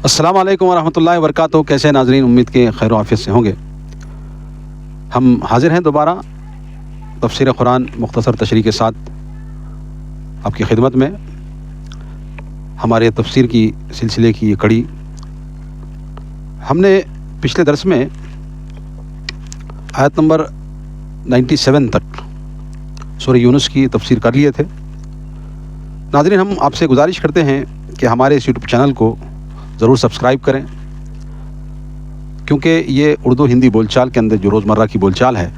السلام علیکم ورحمۃ اللہ وبرکاتہ۔ کیسے ہیں ناظرین؟ امید کے خیر و عافیت سے ہوں گے۔ ہم حاضر ہیں دوبارہ تفسیر قرآن مختصر تشریح کے ساتھ آپ کی خدمت میں۔ ہمارے تفسیر کی سلسلے کی یہ کڑی ہم نے پچھلے درس میں آیت نمبر 97 تک سورہ یونس کی تفسیر کر لیے تھے۔ ناظرین، ہم آپ سے گزارش کرتے ہیں کہ ہمارے اس یوٹیوب چینل کو ضرور سبسکرائب کریں، کیونکہ یہ اردو ہندی بول چال کے اندر جو روزمرہ کی بول چال ہے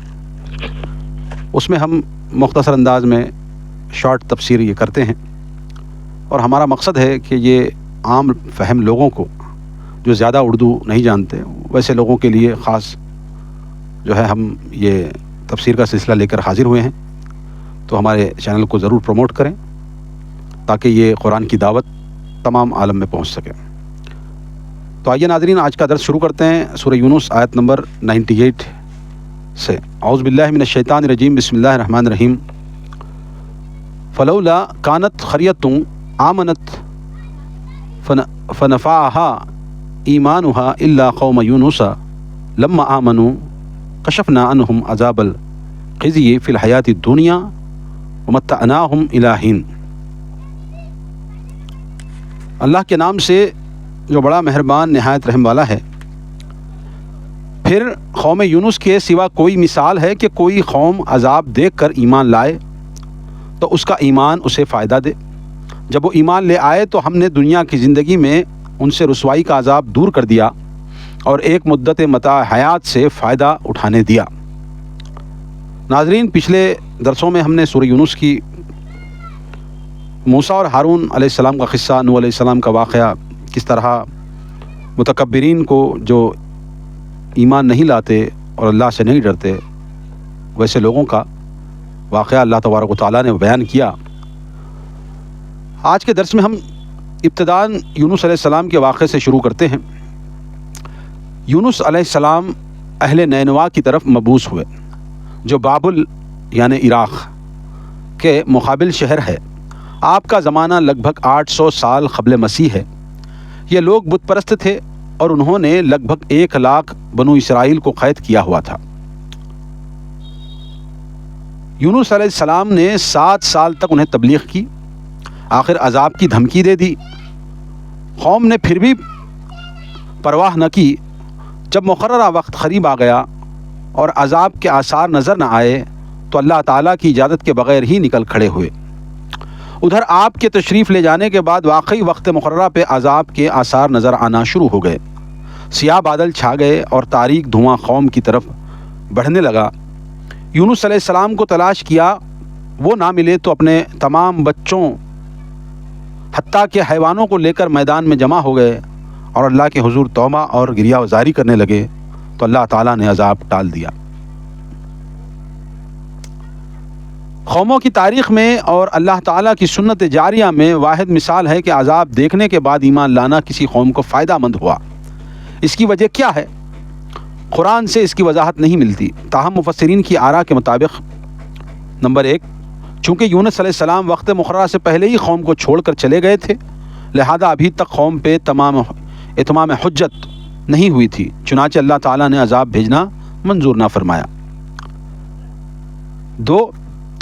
اس میں ہم مختصر انداز میں شارٹ تفسیر یہ کرتے ہیں، اور ہمارا مقصد ہے کہ یہ عام فہم لوگوں کو جو زیادہ اردو نہیں جانتے ویسے لوگوں کے لیے خاص جو ہے ہم یہ تفسیر کا سلسلہ لے کر حاضر ہوئے ہیں، تو ہمارے چینل کو ضرور پروموٹ کریں تاکہ یہ قرآن کی دعوت تمام عالم میں پہنچ سکے۔ تو آئیے ناظرین، آج کا درس شروع کرتے ہیں سورہ یونس آیت نمبر 98 سے۔ اعوذ باللہ من الشیطان الرجیم، بسم اللہ الرحمن الرحیم۔ فلولا کانت قریۃ آمنت فنفعها ایمانها الا قوم یونس لما آمنوا کشفنا عنہم عذاب الخزی فی الحیاۃ الدنیا ومتعناہم الی حین۔ اللہ کے نام سے جو بڑا مہربان نہایت رحم والا ہے۔ پھر قوم یونس کے سوا کوئی مثال ہے کہ کوئی قوم عذاب دیکھ کر ایمان لائے تو اس کا ایمان اسے فائدہ دے؟ جب وہ ایمان لے آئے تو ہم نے دنیا کی زندگی میں ان سے رسوائی کا عذاب دور کر دیا اور ایک مدت متاع حیات سے فائدہ اٹھانے دیا۔ ناظرین، پچھلے درسوں میں ہم نے سورہ یونس کی موسیٰ اور ہارون علیہ السلام کا قصہ، نوح علیہ السلام کا واقعہ، کس طرح متکبرین کو جو ایمان نہیں لاتے اور اللہ سے نہیں ڈرتے ویسے لوگوں کا واقعہ اللہ تبارک و تعالیٰ نے بیان کیا۔ آج کے درس میں ہم ابتداءً یونس علیہ السلام کے واقعے سے شروع کرتے ہیں۔ یونس علیہ السلام اہل نینوا کی طرف مبعوث ہوئے، جو بابل یعنی عراق کے مقابل شہر ہے۔ آپ کا زمانہ لگ بھگ 800 سال قبل مسیح ہے۔ یہ لوگ بت پرست تھے اور انہوں نے لگ بھگ 1 لاکھ بنو اسرائیل کو قید کیا ہوا تھا۔ یونس علیہ السلام نے 7 سال تک انہیں تبلیغ کی، آخر عذاب کی دھمکی دے دی۔ قوم نے پھر بھی پرواہ نہ کی۔ جب مقررہ وقت قریب آ گیا اور عذاب کے آثار نظر نہ آئے تو اللہ تعالیٰ کی اجازت کے بغیر ہی نکل کھڑے ہوئے۔ ادھر آپ کے تشریف لے جانے کے بعد واقعی وقت مقررہ پہ عذاب کے آثار نظر آنا شروع ہو گئے۔ سیاہ بادل چھا گئے اور تاریک دھواں قوم کی طرف بڑھنے لگا۔ یونس علیہ السلام کو تلاش کیا، وہ نہ ملے تو اپنے تمام بچوں حتیٰ کہ حیوانوں کو لے کر میدان میں جمع ہو گئے اور اللہ کے حضور توبہ اور گریہ وزاری کرنے لگے، تو اللہ تعالیٰ نے عذاب ٹال دیا۔ قوموں کی تاریخ میں اور اللہ تعالیٰ کی سنت جاریہ میں واحد مثال ہے کہ عذاب دیکھنے کے بعد ایمان لانا کسی قوم کو فائدہ مند ہوا۔ اس کی وجہ کیا ہے؟ قرآن سے اس کی وضاحت نہیں ملتی، تاہم مفسرین کی آراء کے مطابق نمبر 1، چونکہ یونس علیہ السلام وقت مقررہ سے پہلے ہی قوم کو چھوڑ کر چلے گئے تھے، لہذا ابھی تک قوم پہ اتمام حجت نہیں ہوئی تھی، چنانچہ اللہ تعالیٰ نے عذاب بھیجنا منظور نہ فرمایا۔ 2،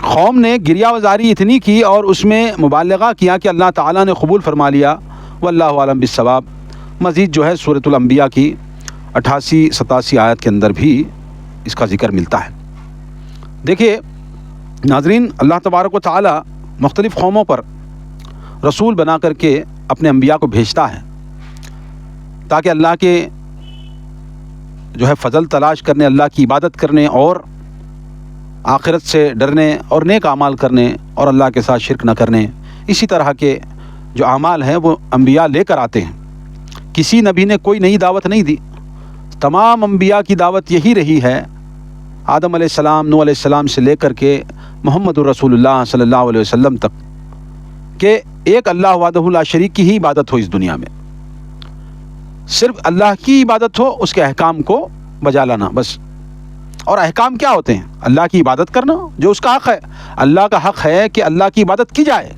قوم نے گریہ وزاری اتنی کی اور اس میں مبالغہ کیا کہ اللہ تعالیٰ نے قبول فرما لیا، واللہ عالم بالصواب۔ مزید جو ہے سورۃ الانبیاء کی 88-87 آیت کے اندر بھی اس کا ذکر ملتا ہے۔ دیکھیے ناظرین، اللہ تبارک و تعالیٰ مختلف قوموں پر رسول بنا کر کے اپنے انبیاء کو بھیجتا ہے تاکہ اللہ کے جو ہے فضل تلاش کرنے، اللہ کی عبادت کرنے اور آخرت سے ڈرنے اور نیک اعمال کرنے اور اللہ کے ساتھ شرک نہ کرنے، اسی طرح کے جو اعمال ہیں وہ انبیاء لے کر آتے ہیں۔ کسی نبی نے کوئی نئی دعوت نہیں دی، تمام انبیاء کی دعوت یہی رہی ہے، آدم علیہ السلام، نوح علیہ السلام سے لے کر کے محمد الرسول اللہ صلی اللہ علیہ وسلم تک، کہ ایک اللہ وحدہ لا شریک کی ہی عبادت ہو اس دنیا میں، صرف اللہ کی عبادت ہو، اس کے احکام کو بجا لانا بس۔ اور احکام کیا ہوتے ہیں؟ اللہ کی عبادت کرنا، جو اس کا حق ہے۔ اللہ کا حق ہے کہ اللہ کی عبادت کی جائے،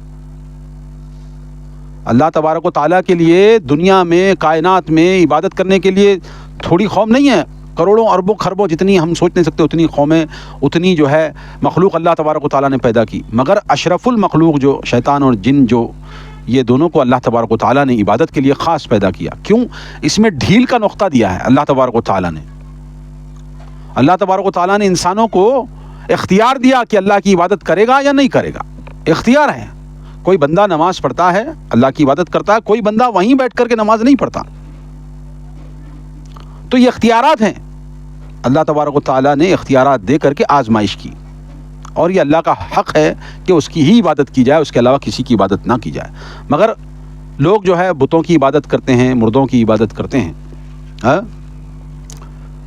اللہ تبارک و تعالیٰ کے لیے دنیا میں کائنات میں عبادت کرنے کے لیے تھوڑی قوم نہیں ہے، کروڑوں اربوں خربوں جتنی ہم سوچ نہیں سکتے اتنی قومیں، اتنی جو ہے مخلوق اللہ تبارک و تعالیٰ نے پیدا کی، مگر اشرف المخلوق جو شیطان اور جن جو یہ دونوں کو اللہ تبارک و تعالیٰ نے عبادت کے لیے خاص پیدا کیا۔ کیوں؟ اس میں ڈھیل کا نقطہ دیا ہے اللہ تبارک و تعالیٰ نے۔ اللہ تبارک و تعالیٰ نے انسانوں کو اختیار دیا کہ اللہ کی عبادت کرے گا یا نہیں کرے گا، اختیار ہے۔ کوئی بندہ نماز پڑھتا ہے، اللہ کی عبادت کرتا ہے، کوئی بندہ وہیں بیٹھ کر کے نماز نہیں پڑھتا۔ تو یہ اختیارات ہیں، اللہ تبارک و تعالیٰ نے اختیارات دے کر کے آزمائش کی، اور یہ اللہ کا حق ہے کہ اس کی ہی عبادت کی جائے، اس کے علاوہ کسی کی عبادت نہ کی جائے۔ مگر لوگ جو ہے بتوں کی عبادت کرتے ہیں، مردوں کی عبادت کرتے ہیں،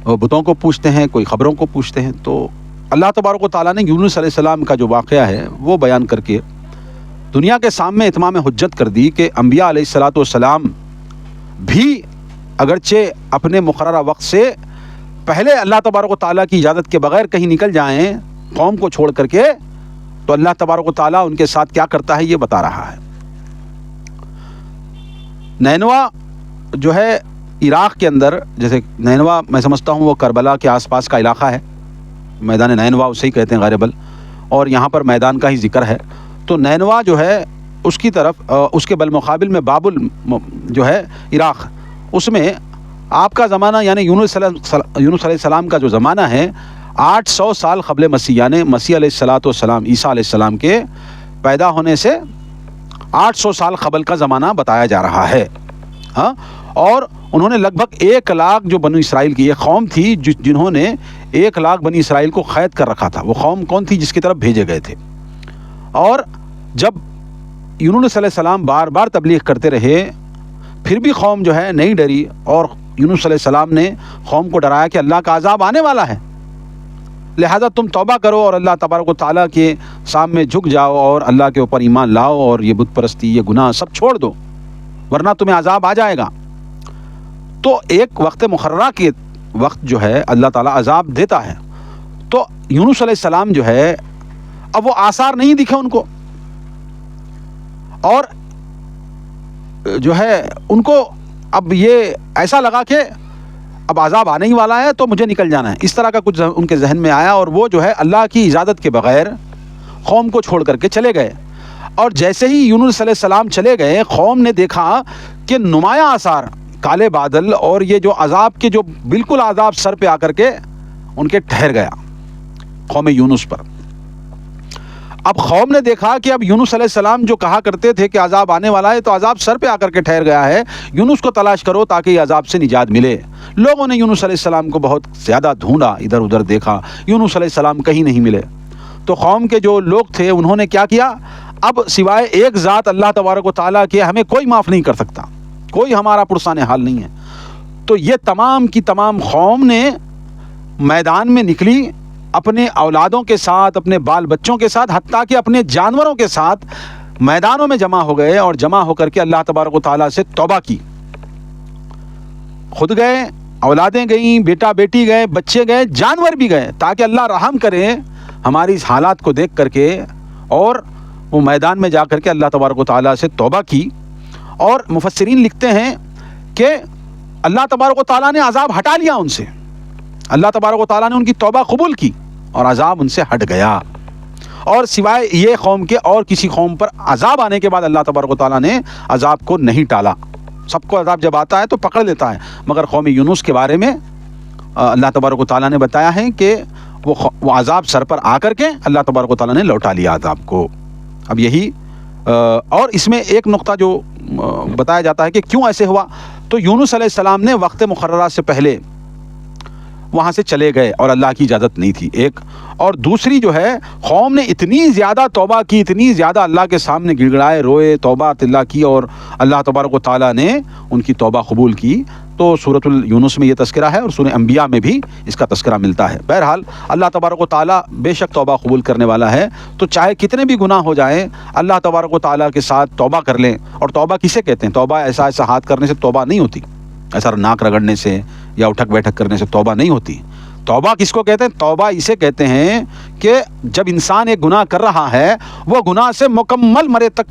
وہ بتوں کو پوچھتے ہیں، کوئی خبروں کو پوچھتے ہیں۔ تو اللہ تبارک و تعالیٰ نے یونس علیہ السلام کا جو واقعہ ہے وہ بیان کر کے دنیا کے سامنے اتمام حجت کر دی کہ انبیاء علیہ الصلاۃ والسلام بھی اگرچہ اپنے مقررہ وقت سے پہلے اللہ تبارک و تعالیٰ کی اجازت کے بغیر کہیں نکل جائیں قوم کو چھوڑ کر کے، تو اللہ تبارک و تعالیٰ ان کے ساتھ کیا کرتا ہے یہ بتا رہا ہے۔ نینوا جو ہے عراق کے اندر، جیسے نینوا میں سمجھتا ہوں وہ کربلا کے آس پاس کا علاقہ ہے، میدان نینوا اسے ہی کہتے ہیں غالباً، اور یہاں پر میدان کا ہی ذکر ہے۔ تو نینوا جو ہے اس کی طرف، اس کے بالمقابل میں بابل جو ہے عراق، اس میں آپ کا زمانہ یعنی یونس علیہ السلام کا جو زمانہ ہے 800 سال قبل مسیح، یعنی مسیح علیہ الصلاۃ والسلام، عیسیٰ علیہ السلام کے پیدا ہونے سے 800 سال قبل کا زمانہ بتایا جا رہا ہے۔ ہاں، اور انہوں نے لگ بھگ 1 لاکھ جو بنو اسرائیل کی ایک قوم تھی جنہوں نے 1 لاکھ بنی اسرائیل کو قید کر رکھا تھا۔ وہ قوم کون تھی؟ جس کی طرف بھیجے گئے تھے۔ اور جب یونس علیہ السلام بار بار تبلیغ کرتے رہے، پھر بھی قوم جو ہے نہیں ڈری، اور یونس علیہ السلام نے قوم کو ڈرایا کہ اللہ کا عذاب آنے والا ہے، لہذا تم توبہ کرو اور اللہ تبارک و تعالیٰ کے سامنے جھک جاؤ اور اللہ کے اوپر ایمان لاؤ، اور یہ بت پرستی، یہ گناہ سب چھوڑ دو، ورنہ تمہیں عذاب آ جائے گا۔ تو ایک وقت مقررہ کے وقت جو ہے اللہ تعالیٰ عذاب دیتا ہے۔ تو یونس علیہ السلام جو ہے اب وہ آثار نہیں دکھے ان کو، اور جو ہے ان کو اب یہ ایسا لگا کہ اب عذاب آنے ہی والا ہے تو مجھے نکل جانا ہے، اس طرح کا کچھ ان کے ذہن میں آیا، اور وہ جو ہے اللہ کی اجازت کے بغیر قوم کو چھوڑ کر کے چلے گئے۔ اور جیسے ہی یونس علیہ السلام چلے گئے، قوم نے دیکھا کہ نمایاں آثار، کالے بادل، اور یہ جو عذاب کے جو بالکل عذاب سر پہ آ کر کے ان کے ٹھہر گیا قوم یونس پر۔ اب قوم نے دیکھا کہ اب یونس علیہ السلام جو کہا کرتے تھے کہ عذاب آنے والا ہے، تو عذاب سر پہ آ کر کے ٹھہر گیا ہے، یونس کو تلاش کرو تاکہ یہ عذاب سے نجات ملے۔ لوگوں نے یونس علیہ السلام کو بہت زیادہ ڈھونڈا، ادھر ادھر دیکھا، یونس علیہ السلام کہیں نہیں ملے۔ تو قوم کے جو لوگ تھے انہوں نے کیا کیا، اب سوائے ایک ذات اللہ تبارک و تعالیٰ کے ہمیں کوئی معاف نہیں کر سکتا، کوئی ہمارا پرسان حال نہیں ہے۔ تو یہ تمام کی تمام قوم نے میدان میں نکلی، اپنے اولادوں کے ساتھ، اپنے بال بچوں کے ساتھ، حتیٰ کہ اپنے جانوروں کے ساتھ میدانوں میں جمع ہو گئے، اور جمع ہو کر کے اللہ تبارک و تعالیٰ سے توبہ کی۔ خود گئے، اولادیں گئیں، بیٹا بیٹی گئے، بچے گئے، جانور بھی گئے، تاکہ اللہ رحم کرے ہماری اس حالات کو دیکھ کر کے، اور وہ میدان میں جا کر کے اللہ تبارک و تعالیٰ سے توبہ کی۔ اور مفسرین لکھتے ہیں کہ اللہ تبارک و تعالیٰ نے عذاب ہٹا لیا ان سے، اللہ تبارک و تعالیٰ نے ان کی توبہ قبول کی اور عذاب ان سے ہٹ گیا۔ اور سوائے یہ قوم کے اور کسی قوم پر عذاب آنے کے بعد اللہ تبارک و تعالیٰ نے عذاب کو نہیں ٹالا۔ سب کو عذاب جب آتا ہے تو پکڑ لیتا ہے، مگر قوم یونس کے بارے میں اللہ تبارک و تعالیٰ نے بتایا ہے کہ وہ عذاب سر پر آ کر کے اللہ تبارک و تعالیٰ نے لوٹا لیا عذاب کو۔ اب یہی اور اس میں ایک نقطہ جو بتایا جاتا ہے کہ کیوں ایسے ہوا، تو یونس علیہ السلام نے وقت مقررہ سے پہلے وہاں سے چلے گئے اور اللہ کی اجازت نہیں تھی، ایک، اور دوسری جو ہے قوم نے اتنی زیادہ توبہ کی، اتنی زیادہ اللہ کے سامنے گڑ گڑائے، روئے، توبہ تلا کی، اور اللہ تبارک و تعالیٰ نے ان کی توبہ قبول کی۔ تو سورۃ یونس میں یہ تذکرہ ہے، اور سورۃ انبیاء میں بھی اس کا تذکرہ ملتا ہے۔ بہرحال اللہ تبارک و تعالیٰ بے شک توبہ قبول کرنے والا ہے، تو چاہے کتنے بھی گناہ ہو جائیں اللہ تبارک و تعالیٰ کے ساتھ توبہ کر لیں۔ اور توبہ کسے کہتے ہیں؟ توبہ ایسا ہاتھ کرنے سے توبہ نہیں ہوتی، ایسا ناک رگڑنے سے یا اٹھک بیٹھک کرنے سے توبہ نہیں ہوتی۔ توبہ کس کو کہتے ہیں؟ توبہ اسے کہتے ہیں کہ جب انسان ایک گناہ کر رہا ہے، وہ گناہ سے مکمل مرے تک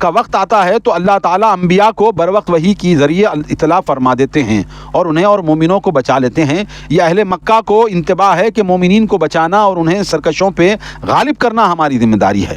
کا وقت آتا ہے تو اللہ تعالیٰ انبیاء کو بر وقت وحی کی ذریعے اطلاع فرما دیتے ہیں اور انہیں اور مومنوں کو بچا لیتے ہیں۔ یہ اہل مکہ کو انتباہ ہے کہ مومنین کو بچانا اور انہیں سرکشوں پہ غالب کرنا ہماری ذمہ داری ہے۔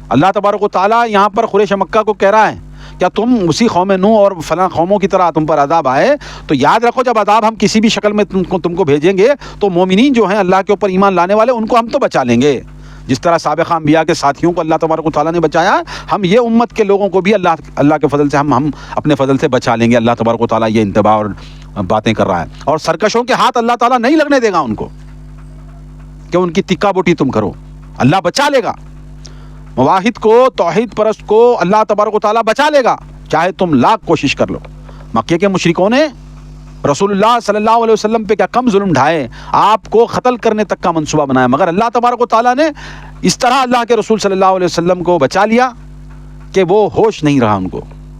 اللہ تبارک و تعالیٰ یہاں پر قریش مکہ کو کہہ رہا ہے کیا تم اسی قوم نوح اور فلاں قوموں کی طرح تم پر عذاب آئے تو یاد رکھو جب عذاب ہم کسی بھی شکل میں تم کو بھیجیں گے تو مومنین جو ہیں اللہ کے اوپر ایمان لانے والے ان کو ہم تو بچا لیں گے، جس طرح سابقہ انبیاء کے ساتھیوں کو اللہ تبارک و تعالیٰ نے بچایا، ہم یہ امت کے لوگوں کو بھی اللہ کے فضل سے ہم اپنے فضل سے بچا لیں گے۔ اللہ تبارک و تعالیٰ یہ انتباہ اور باتیں کر رہا ہے، اور سرکشوں کے ہاتھ اللہ تعالیٰ نہیں لگنے دے گا ان کو کہ ان کی تکا بوٹی تم کرو، اللہ بچا لے گا۔ مواحد کو، توحید پرست کو اللہ تبارک و تعالیٰ بچا لے گا، چاہے تم لاکھ کوشش کر لو۔ مکے کے مشرکوں نے رسول اللہ صلی اللہ علیہ وسلم پہ کیا کم ظلم ڈھائے، آپ کو قتل کرنے تک کا منصوبہ بنایا، مگر اللہ تبارک و تعالیٰ نے اس طرح اللہ کے رسول صلی اللہ علیہ وسلم کو بچا لیا کہ وہ ہوش نہیں رہا،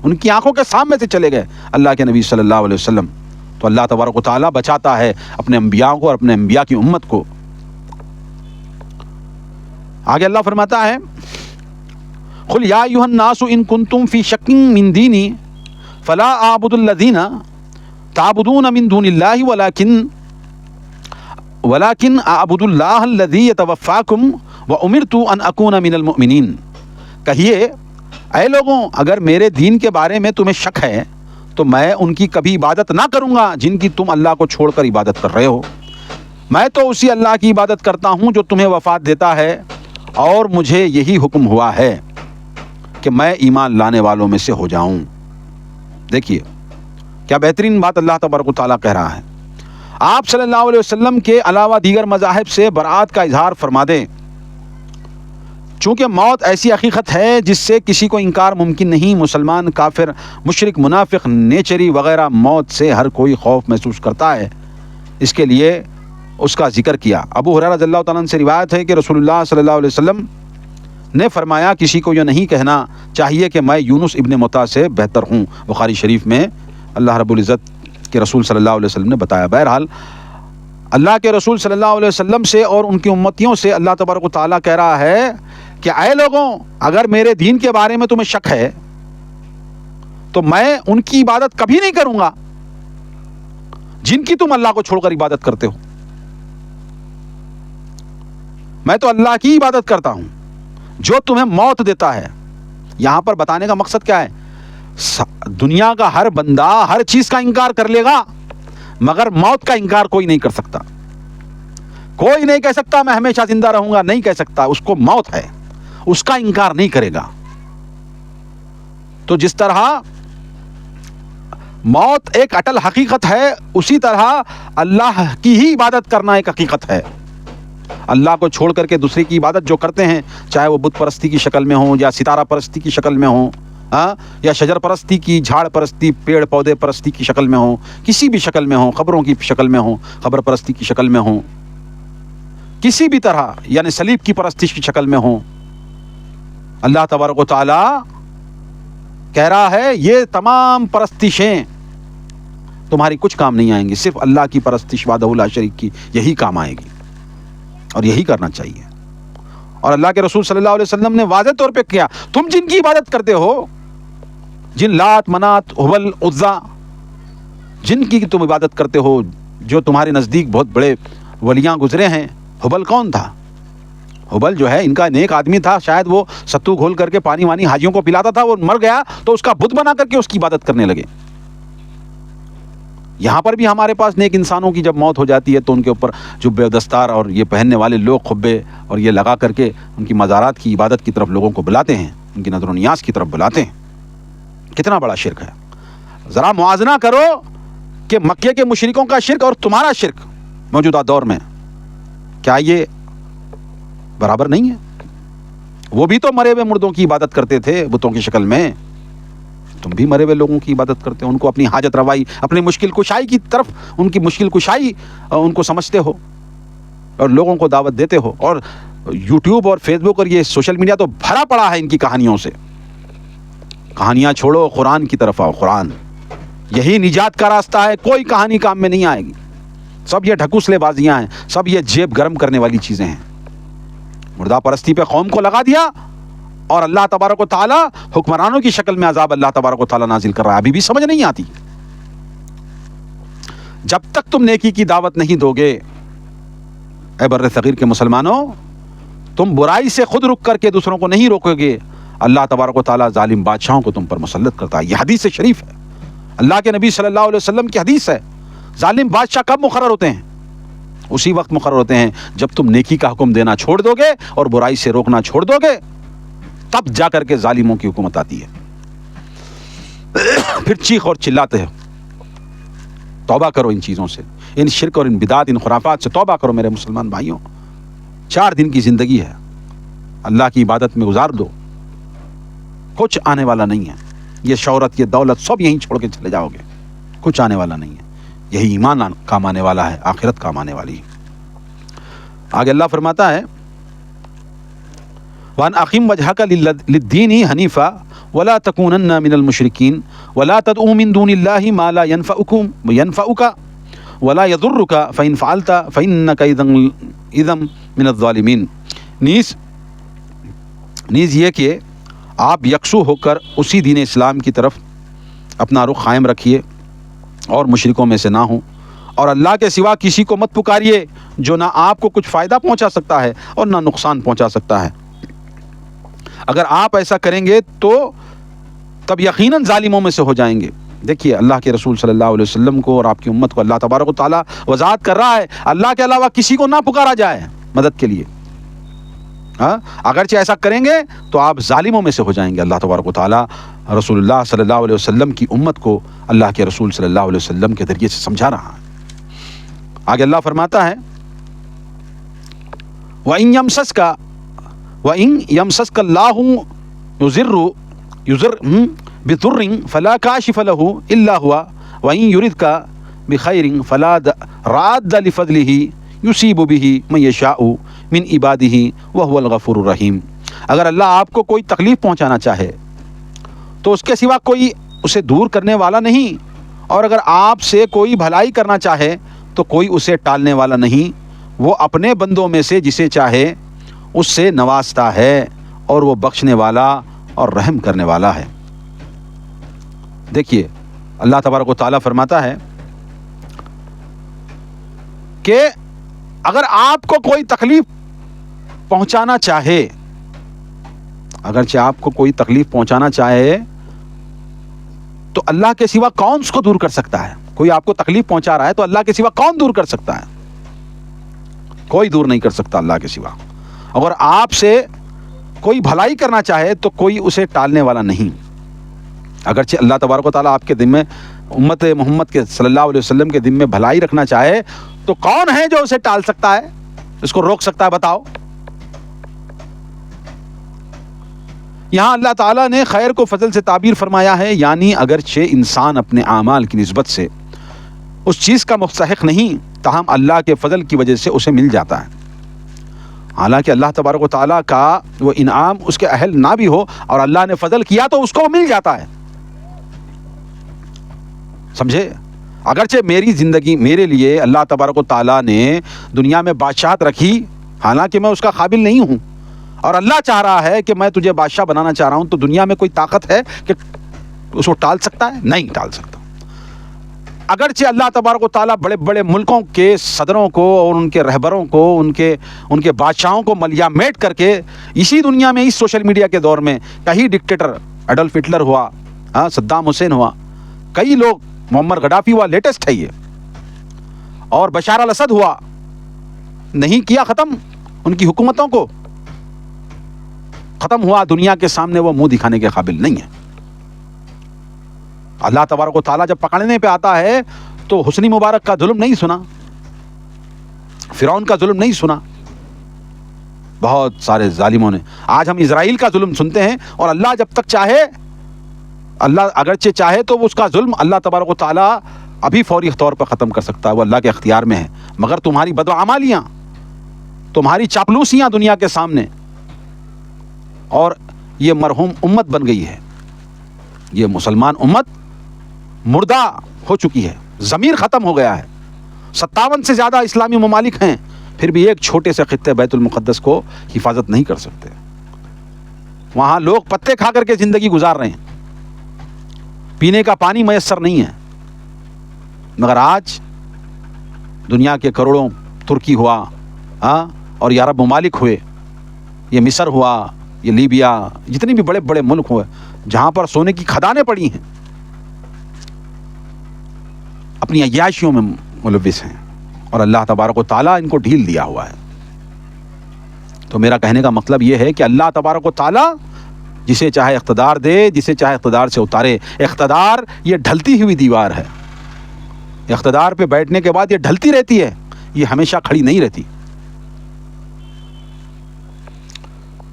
ان کی آنکھوں کے سامنے سے چلے گئے اللہ کے نبی صلی اللہ علیہ وسلم۔ تو اللہ تبارک و تعالیٰ بچاتا ہے اپنے انبیاء کو اور اپنے انبیاء کی امت کو۔ آگے اللہ فرماتا ہے قل یا ایھا الناس ان کنتم فی شک من دینی فلا اعبد الذین تعبدون من دون اللہ ولکن اعبد اللہ الذی یتوفاکم وامرت ان اکون من المؤمنین۔ کہیے اے لوگوں اگر میرے دین کے بارے میں تمہیں شک ہے تو میں ان کی کبھی عبادت نہ کروں گا جن کی تم اللہ کو چھوڑ کر عبادت کر رہے ہو، میں تو اسی اللہ کی عبادت کرتا ہوں جو تمہیں وفات دیتا ہے، اور مجھے یہی حکم ہوا ہے کہ میں ایمان لانے والوں میں سے ہو جاؤں۔ دیکھیے کیا بہترین بات اللہ تبارک و تعالیٰ کہہ رہا ہے، آپ صلی اللہ علیہ وسلم کے علاوہ دیگر مذاہب سے برات کا اظہار فرما دیں، چونکہ موت ایسی حقیقت ہے جس سے کسی کو انکار ممکن نہیں۔ مسلمان، کافر، مشرک، منافق، نیچری وغیرہ موت سے ہر کوئی خوف محسوس کرتا ہے، اس کے لیے اس کا ذکر کیا۔ ابو ہریرہ رضی اللہ تعالیٰ عنہ سے روایت ہے کہ رسول اللہ صلی اللہ علیہ وسلم نے فرمایا کسی کو یہ نہیں کہنا چاہیے کہ میں یونس ابن متا سے بہتر ہوں، بخاری شریف میں اللہ رب العزت کے رسول صلی اللہ علیہ وسلم نے بتایا۔ بہرحال اللہ کے رسول صلی اللہ علیہ وسلم سے اور ان کی امتیوں سے اللہ تبارک و تعالیٰ کہہ رہا ہے کہ اے لوگوں اگر میرے دین کے بارے میں تمہیں شک ہے تو میں ان کی عبادت کبھی نہیں کروں گا جن کی تم اللہ کو چھوڑ کر عبادت کرتے ہو، میں تو اللہ کی عبادت کرتا ہوں جو تمہیں موت دیتا ہے۔ یہاں پر بتانے کا مقصد کیا ہے، دنیا کا ہر بندہ ہر چیز کا انکار کر لے گا مگر موت کا انکار کوئی نہیں کر سکتا۔ کوئی نہیں کہہ سکتا میں ہمیشہ زندہ رہوں گا، نہیں کہہ سکتا، اس کو موت ہے، اس کا انکار نہیں کرے گا۔ تو جس طرح موت ایک اٹل حقیقت ہے اسی طرح اللہ کی ہی عبادت کرنا ایک حقیقت ہے۔ اللہ کو چھوڑ کر کے دوسرے کی عبادت جو کرتے ہیں، چاہے وہ بت پرستی کی شکل میں ہوں یا ستارہ پرستی کی شکل میں ہوں، یا شجر پرستی کی، جھاڑ پرستی، پیڑ پودے پرستی کی شکل میں ہوں، کسی بھی شکل میں ہوں، قبروں کی شکل میں ہوں، قبر پرستی کی شکل میں ہوں، کسی بھی طرح یعنی صلیب کی پرستی کی شکل میں ہوں، اللہ تبارک و تعالی کہہ رہا ہے یہ تمام پرستشیں تمہاری کچھ کام نہیں آئیں گی، صرف اللہ کی پرستش وحدہ لا شریک کی یہی کام آئے گی، اور یہی کرنا چاہیے۔ اور اللہ کے رسول صلی اللہ علیہ وسلم نے واضح طور پہ کیا، تم جن کی عبادت کرتے ہو، جن لات، منات، حبل، عزا، جن کی تم عبادت کرتے ہو، جو تمہارے نزدیک بہت بڑے ولیاں گزرے ہیں۔ حبل کون تھا؟ حبل جو ہے ان کا نیک آدمی تھا، شاید وہ ستو گھول کر کے پانی وانی حاجیوں کو پلاتا تھا، وہ مر گیا تو اس کا بت بنا کر کے اس کی عبادت کرنے لگے۔ یہاں پر بھی ہمارے پاس نیک انسانوں کی جب موت ہو جاتی ہے تو ان کے اوپر جو بے دستار اور یہ پہننے والے لوگ خبے اور یہ لگا کر کے ان کی مزارات کی عبادت کی طرف لوگوں کو بلاتے ہیں، ان کی نظر و نیاز کی طرف بلاتے ہیں۔ کتنا بڑا شرک ہے، ذرا موازنہ کرو کہ مکے کے مشرکوں کا شرک اور تمہارا شرک موجودہ دور میں کیا یہ برابر نہیں ہے؟ وہ بھی تو مرے ہوئے مردوں کی عبادت کرتے تھے بتوں کی شکل میں، تم بھی مرے ہوئے لوگوں کی عبادت کرتے ہو، ان کو اپنی حاجت روائی، اپنی مشکل کشائی کی طرف ان کی مشکل کشائی ان کو سمجھتے ہو اور لوگوں کو دعوت دیتے ہو۔ اور یوٹیوب اور فیس بک اور یہ سوشل میڈیا تو بھرا پڑا ہے ان کی کہانیوں سے۔ کہانیاں چھوڑو، قرآن کی طرف آؤ، قرآن یہی نجات کا راستہ ہے، کوئی کہانی کام میں نہیں آئے گی، سب یہ ڈھکوسلے بازیاں ہیں، سب یہ جیب گرم کرنے والی چیزیں ہیں۔ مردہ پرستی پہ قوم کو لگا دیا اور اللہ تبارک و تعالیٰ حکمرانوں کی شکل میں عذاب اللہ تبارک و تعالیٰ نازل کر رہا ہے. ابھی بھی سمجھ نہیں آتی. جب تک تم نیکی کی دعوت نہیں دو گے اے بر صغیر کے مسلمانوں، تم برائی سے خود رک کر کے دوسروں کو نہیں روکو گے، اللہ تبارک و تعالیٰ ظالم بادشاہوں کو تم پر مسلط کرتا ہے. یہ حدیث شریف ہے، اللہ کے نبی صلی اللہ علیہ وسلم کی حدیث ہے. ظالم بادشاہ کب مقرر ہوتے ہیں؟ اسی وقت مقرر ہوتے ہیں جب تم نیکی کا حکم دینا چھوڑ دو گے اور برائی سے روکنا چھوڑ دو گے، تب جا کر کے ظالموں کی حکومت آتی ہے. پھر چیخ اور چلاتے ہیں. توبہ کرو ان چیزوں سے، ان شرک اور ان بدعات، ان خرافات سے توبہ کرو میرے مسلمان بھائیوں. 4 دن کی زندگی ہے، اللہ کی عبادت میں گزار دو. کچھ آنے والا نہیں ہے. یہ شہرت، یہ دولت سب یہیں چھوڑ کے چلے جاؤ گے، کچھ آنے والا نہیں ہے. یہی ایمان کام آنے والا ہے، آخرت کام آنے والی ہے. آگے اللہ فرماتا ہے وَأَنْ أَقِمْ وَجْهَكَ لِلدِّينِ حَنِيفًا وَلَا تَكُونَنَّ مِنَ الْمُشْرِكِينَ وَلَا تَدْعُ مِن دُونِ اللَّهِ مَا لَا يَنفَعُكَ وَلَا يَضُرُّكَ فَإِنْ فَعَلْتَ فَإِنَّكَ إِذًا مِنَ الظَّالِمِينَ. نیز یہ کہ آپ یکسو ہو کر اسی دین اسلام کی طرف اپنا رخ قائم رکھیے اور مشرکوں میں سے نہ ہوں، اور اللہ کے سوا کسی کو مت پکاریے جو نہ آپ کو کچھ فائدہ پہنچا سکتا ہے اور نہ نقصان پہنچا سکتا ہے. اگر آپ ایسا کریں گے تو تب یقیناً ظالموں میں سے ہو جائیں گے. دیکھیے اللہ کے رسول صلی اللہ علیہ وسلم کو اور آپ کی امت کو اللہ تبارک و تعالیٰ وضاحت کر رہا ہے اللہ کے علاوہ کسی کو نہ پکارا جائے مدد کے لیے. اگرچہ ایسا کریں گے تو آپ ظالموں میں سے ہو جائیں گے. اللہ تبارک و تعالیٰ رسول اللہ صلی اللہ علیہ وسلم کی امت کو اللہ کے رسول صلی اللہ علیہ وسلم کے ذریعے سے سمجھا رہا ہے. آگے اللہ فرماتا ہے وَإِن يَمْسَسْكَ اللَّهُ بِضُرٍّ فَلَا كَاشِفَ لَهُ إِلَّا هُوَ وَإِن يُرِدْكَ بِخَيْرٍ فَلَا رَادَّ لِفَضْلِهِ يُصِيبُ بِهِ مَن يَشَاءُ مِنْ عِبَادِهِ وَهُوَ الْغَفُورُ الرَّحِيمُ. اگر اللہ آپ کو کوئی تکلیف پہنچانا چاہے تو اس کے سوا کوئی اسے دور کرنے والا نہیں، اور اگر آپ سے کوئی بھلائی کرنا چاہے تو کوئی اسے ٹالنے والا نہیں. وہ اپنے بندوں میں سے جسے چاہے اس سے نوازتا ہے اور وہ بخشنے والا اور رحم کرنے والا ہے. دیکھیے اللہ تبارک و تعالیٰ فرماتا ہے کہ اگر آپ کو کوئی تکلیف پہنچانا چاہے، اگرچہ آپ کو کوئی تکلیف پہنچانا چاہے تو اللہ کے سوا کون اس کو دور کر سکتا ہے؟ کوئی آپ کو تکلیف پہنچا رہا ہے تو اللہ کے سوا کون دور کر سکتا ہے؟ کوئی دور نہیں کر سکتا اللہ کے سوا. اگر آپ سے کوئی بھلائی کرنا چاہے تو کوئی اسے ٹالنے والا نہیں. اگرچہ اللہ تبارک و تعالیٰ آپ کے دل میں امت محمد کے صلی اللہ علیہ وسلم کے دل میں بھلائی رکھنا چاہے تو کون ہے جو اسے ٹال سکتا ہے، اس کو روک سکتا ہے؟ بتاؤ. یہاں اللہ تعالیٰ نے خیر کو فضل سے تعبیر فرمایا ہے، یعنی اگرچہ انسان اپنے اعمال کی نسبت سے اس چیز کا مستحق نہیں، تاہم اللہ کے فضل کی وجہ سے اسے مل جاتا ہے. حالانکہ اللہ تبارک و تعالیٰ کا وہ انعام اس کے اہل نہ بھی ہو اور اللہ نے فضل کیا تو اس کو مل جاتا ہے. سمجھے؟ اگرچہ میری زندگی میرے لیے اللہ تبارک و تعالیٰ نے دنیا میں بادشاہت رکھی، حالانکہ میں اس کا قابل نہیں ہوں، اور اللہ چاہ رہا ہے کہ میں تجھے بادشاہ بنانا چاہ رہا ہوں، تو دنیا میں کوئی طاقت ہے کہ اس کو ٹال سکتا ہے؟ نہیں ٹال سکتا. اگرچہ اللہ تبارک و تعالیٰ بڑے بڑے ملکوں کے صدروں کو اور ان کے رہبروں کو ان کے بادشاہوں کو ملیا میٹ کر کے اسی دنیا میں اس سوشل میڈیا کے دور میں کئی ڈکٹیٹر، ایڈولف ہٹلر ہوا، صدام حسین ہوا، کئی لوگ، معمر غدافی ہوا، لیٹسٹ ہے یہ، اور بشار الاسد ہوا، نہیں کیا ختم ان کی حکومتوں کو، ختم ہوا. دنیا کے سامنے وہ منہ دکھانے کے قابل نہیں ہے. اللہ تبارک و تعالیٰ جب پکڑنے پہ آتا ہے تو حسنی مبارک کا ظلم نہیں سنا، فرعون کا ظلم نہیں سنا، بہت سارے ظالموں نے. آج ہم اسرائیل کا ظلم سنتے ہیں، اور اللہ جب تک چاہے، اللہ اگرچہ چاہے تو اس کا ظلم اللہ تبارک و تعالیٰ ابھی فوری طور پر ختم کر سکتا ہے، وہ اللہ کے اختیار میں ہے. مگر تمہاری بدعمالیاں، تمہاری چاپلوسیاں دنیا کے سامنے، اور یہ مرحوم امت بن گئی ہے، یہ مسلمان امت مردہ ہو چکی ہے، ضمیر ختم ہو گیا ہے. 57 سے زیادہ اسلامی ممالک ہیں، پھر بھی ایک چھوٹے سے خطے بیت المقدس کو حفاظت نہیں کر سکتے. وہاں لوگ پتے کھا کر کے زندگی گزار رہے ہیں، پینے کا پانی میسر نہیں ہے۔ مگر آج دنیا کے کروڑوں، ترکی ہوا اور یہ عرب ممالک ہوئے، یہ مصر ہوا، یہ لیبیا، جتنے بھی بڑے بڑے ملک ہوئے جہاں پر سونے کی کھدانیں پڑی ہیں، اپنی عیاشیوں میں ملوث ہیں، اور اللہ تبارک و تعالیٰ ان کو ڈھیل دیا ہوا ہے۔ تو میرا کہنے کا مطلب یہ ہے کہ اللہ تبارک و تعالیٰ جسے چاہے اقتدار دے، جسے چاہے اقتدار سے اتارے۔ اقتدار یہ ڈھلتی ہوئی دیوار ہے، اقتدار پہ بیٹھنے کے بعد یہ ڈھلتی رہتی ہے، یہ ہمیشہ کھڑی نہیں رہتی۔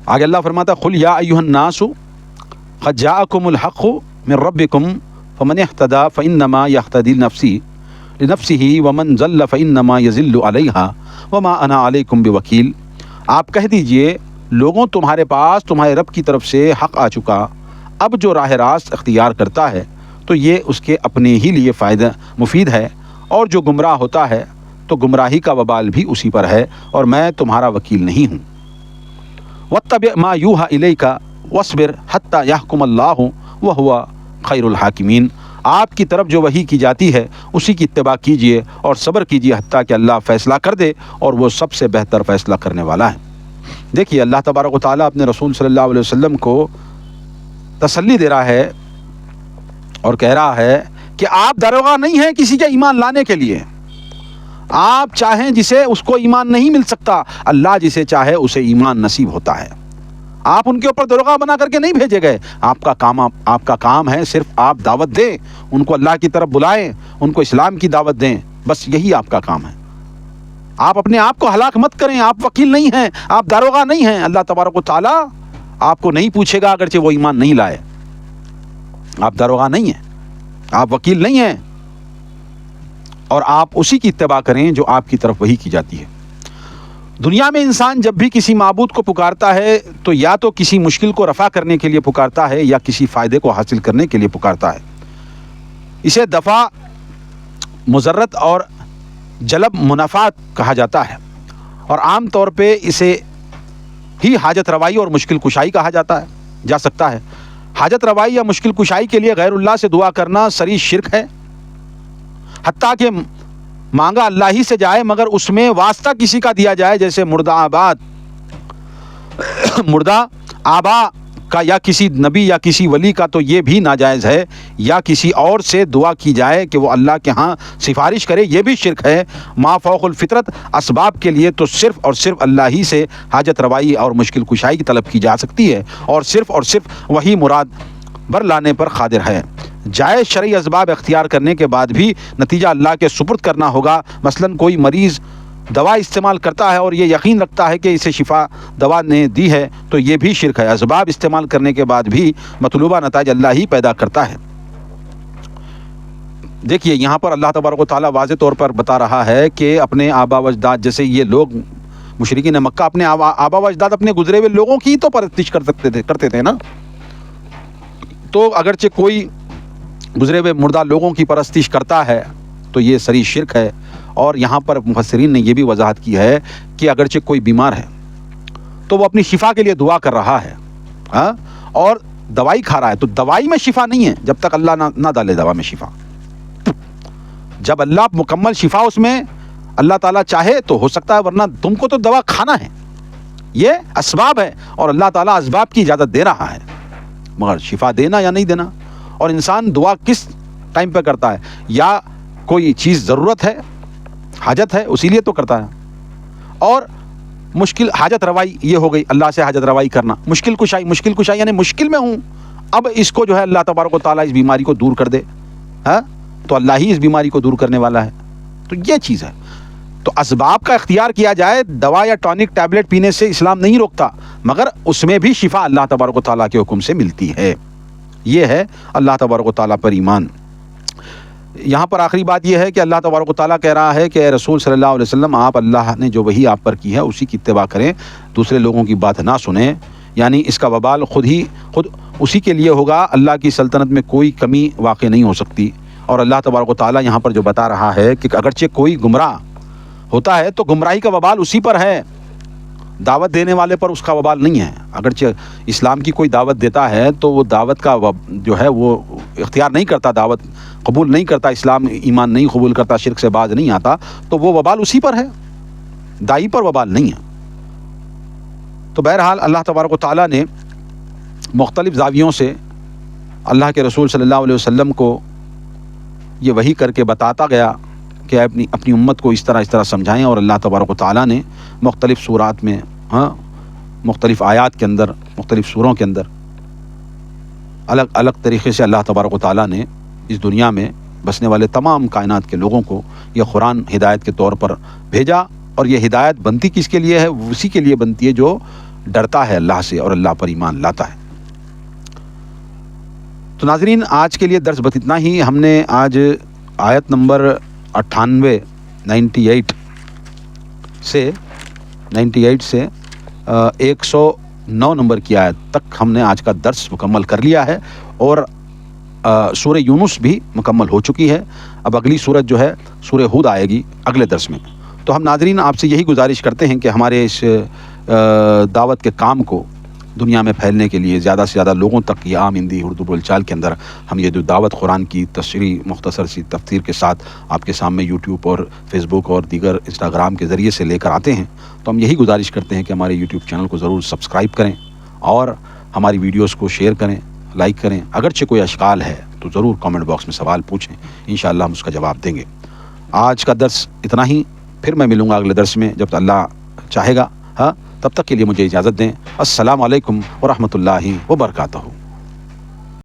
آگے اللہ فرماتا قل یا ایھا الناس قد جاءکم الحق من ربکم فمن اهتدى فانما يهتدي لنفسه ومن ضل فانما يضل عليها وما انا عليكم بوکیل۔ آپ کہہ دیجئے لوگوں تمہارے پاس تمہارے رب کی طرف سے حق آ چکا، اب جو راہ راست اختیار کرتا ہے تو یہ اس کے اپنے ہی لیے فائدہ مفید ہے، اور جو گمراہ ہوتا ہے تو گمراہی کا وبال بھی اسی پر ہے، اور میں تمہارا وکیل نہیں ہوں۔ واتبع ما یوحی الیک واصبر حتی یحکم اللہ وہو خیر الحاکمین۔ آپ کی طرف جو وحی کی جاتی ہے اسی کی اتباع کیجئے اور صبر کیجئے حتیٰ کہ اللہ فیصلہ کر دے، اور وہ سب سے بہتر فیصلہ کرنے والا ہے۔ دیکھیے اللہ تبارک و تعالیٰ اپنے رسول صلی اللہ علیہ وسلم کو تسلی دے رہا ہے اور کہہ رہا ہے کہ آپ داروغہ نہیں ہیں کسی کے ایمان لانے کے لیے۔ آپ چاہیں جسے اس کو ایمان نہیں مل سکتا، اللہ جسے چاہے اسے ایمان نصیب ہوتا ہے۔ آپ ان کے اوپر داروغہ بنا کر کے نہیں بھیجے گئے۔ آپ کا کام ہے صرف آپ دعوت دیں، ان کو اللہ کی طرف بلائیں، ان کو اسلام کی دعوت دیں، بس یہی آپ کا کام ہے۔ آپ اپنے آپ کو ہلاک مت کریں، آپ وکیل نہیں ہیں، آپ داروغہ نہیں ہیں۔ اللہ تبارک و تعالیٰ آپ کو نہیں پوچھے گا اگرچہ وہ ایمان نہیں لائے۔ آپ داروغہ نہیں ہیں، آپ وکیل نہیں ہیں، اور آپ اسی کی اتباع کریں جو آپ کی طرف وحی کی جاتی ہے۔ دنیا میں انسان جب بھی کسی معبود کو پکارتا ہے تو یا تو کسی مشکل کو رفع کرنے کے لیے پکارتا ہے یا کسی فائدے کو حاصل کرنے کے لیے پکارتا ہے۔ اسے دفع، مضرت اور جلب منافعات کہا جاتا ہے، اور عام طور پہ اسے ہی حاجت روائی اور مشکل کشائی کہا جا سکتا ہے۔ حاجت روائی یا مشکل کشائی کے لیے غیر اللہ سے دعا کرنا صریح شرک ہے، حتیٰ کہ مانگا اللہ ہی سے جائے مگر اس میں واسطہ کسی کا دیا جائے، جیسے مردہ آبا کا یا کسی نبی یا کسی ولی کا، تو یہ بھی ناجائز ہے۔ یا کسی اور سے دعا کی جائے کہ وہ اللہ کے ہاں سفارش کرے، یہ بھی شرک ہے۔ ما فوق الفطرت اسباب کے لیے تو صرف اور صرف اللہ ہی سے حاجت روائی اور مشکل کشائی کی طلب کی جا سکتی ہے، اور صرف وہی مراد بر لانے پر قادر ہے۔ جائز شرعی اسباب اختیار کرنے کے بعد بھی نتیجہ اللہ کے سپرد کرنا ہوگا۔ مثلاً کوئی مریض دوا استعمال کرتا ہے اور یہ یقین رکھتا ہے کہ اسے شفا دوا نے دی ہے، تو یہ بھی شرک ہے۔ اسباب استعمال کرنے کے بعد بھی مطلوبہ نتائج اللہ ہی پیدا کرتا ہے۔ دیکھیے یہاں پر اللہ تبارک و تعالیٰ واضح طور پر بتا رہا ہے کہ اپنے آبا و اجداد، جیسے یہ لوگ مشرکین مکہ اپنے آبا و اجداد اپنے گزرے ہوئے لوگوں کی تو پرستش کرتے تھے نا، تو اگرچہ کوئی گزرے ہوئے مردہ لوگوں کی پرستش کرتا ہے تو یہ صریح شرک ہے۔ اور یہاں پر مفسرین نے یہ بھی وضاحت کی ہے کہ اگرچہ کوئی بیمار ہے تو وہ اپنی شفا کے لیے دعا کر رہا ہے اور دوائی کھا رہا ہے، تو دوائی میں شفا نہیں ہے جب تک اللہ نہ ڈالے دوا میں شفا۔ جب اللہ مکمل شفا اس میں اللہ تعالیٰ چاہے تو ہو سکتا ہے، ورنہ تم کو تو دوا کھانا ہے، یہ اسباب ہے، اور اللہ تعالیٰ اسباب کی اجازت دے رہا ہے، مگر شفا دینا یا نہیں دینا۔ اور انسان دعا کس ٹائم پہ کرتا ہے؟ یا کوئی چیز ضرورت ہے، حاجت ہے، اسی لیے تو کرتا ہے۔ اور مشکل حاجت روائی یہ ہو گئی، اللہ سے حاجت روائی کرنا۔ مشکل کشائی یعنی مشکل میں ہوں، اب اس کو جو ہے اللہ تبارک و تعالیٰ اس بیماری کو دور کر دے، تو اللہ ہی اس بیماری کو دور کرنے والا ہے، تو یہ چیز ہے۔ تو اسباب کا اختیار کیا جائے، دوا یا ٹانک ٹیبلٹ پینے سے اسلام نہیں روکتا، مگر اس میں بھی شفا اللہ تبارک و تعالیٰ کے حکم سے ملتی ہے۔ یہ ہے اللہ تبارک و تعالیٰ پر ایمان۔ یہاں پر آخری بات یہ ہے کہ اللہ تبارک و تعالیٰ کہہ رہا ہے کہ اے رسول صلی اللہ علیہ وسلم، آپ اللہ نے جو وحی آپ پر کی ہے اسی کی اتباع کریں، دوسرے لوگوں کی بات نہ سنیں، یعنی اس کا وبال خود اسی کے لیے ہوگا۔ اللہ کی سلطنت میں کوئی کمی واقع نہیں ہو سکتی۔ اور اللہ تبارک و تعالیٰ یہاں پر جو بتا رہا ہے کہ اگرچہ کوئی گمراہ ہوتا ہے تو گمراہی کا وبال اسی پر ہے۔ دعوت دینے والے پر اس کا وبال نہیں ہے. اگرچہ اسلام کی کوئی دعوت دیتا ہے تو وہ دعوت کا جو ہے وہ اختیار نہیں کرتا، دعوت قبول نہیں کرتا، اسلام ایمان نہیں قبول کرتا، شرک سے باز نہیں آتا، تو وہ وبال اسی پر ہے، دائی پر وبال نہیں ہے. تو بہرحال اللہ تبارک و تعالیٰ نے مختلف زاویوں سے اللہ کے رسول صلی اللہ علیہ وسلم کو یہ وحی کر کے بتاتا گیا کہ اپنی امت کو اس طرح سمجھائیں. اور اللہ تبارک و تعالیٰ نے مختلف سورات میں مختلف آیات کے اندر، مختلف سوروں کے اندر الگ الگ طریقے سے اللہ تبارک و تعالیٰ نے اس دنیا میں بسنے والے تمام کائنات کے لوگوں کو یہ قرآن ہدایت کے طور پر بھیجا. اور یہ ہدایت بنتی کس کے لیے ہے؟ اسی کے لیے بنتی ہے جو ڈرتا ہے اللہ سے اور اللہ پر ایمان لاتا ہے. تو ناظرین، آج کے لیے درس بس اتنا ہی. ہم نے آج آیت نمبر 98 سے 109 نمبر کی آیت تک ہم نے آج کا درس مکمل کر لیا ہے، اور سورہ یونس بھی مکمل ہو چکی ہے. اب اگلی سورت جو ہے سورہ ہود آئے گی اگلے درس میں. تو ہم ناظرین آپ سے یہی گزارش کرتے ہیں کہ ہمارے اس دعوت کے کام کو دنیا میں پھیلنے کے لیے زیادہ سے زیادہ لوگوں تک یہ عام ہندی اردو بول چال کے اندر ہم یہ جو دعوت قرآن کی تشریح مختصر سی تفسیر کے ساتھ آپ کے سامنے یوٹیوب اور فیس بک اور دیگر انسٹاگرام کے ذریعے سے لے کر آتے ہیں. تو ہم یہی گزارش کرتے ہیں کہ ہمارے یوٹیوب چینل کو ضرور سبسکرائب کریں اور ہماری ویڈیوز کو شیئر کریں، لائک کریں. اگرچہ کوئی اشکال ہے تو ضرور کامنٹ باکس میں سوال پوچھیں، انشاءاللہ ہم اس کا جواب دیں گے. آج کا درس اتنا ہی، پھر میں ملوں گا اگلے درس میں جب اللہ چاہے گا. تب تک کے لیے مجھے اجازت دیں. السلام علیکم ورحمۃ اللہ وبرکاتہ.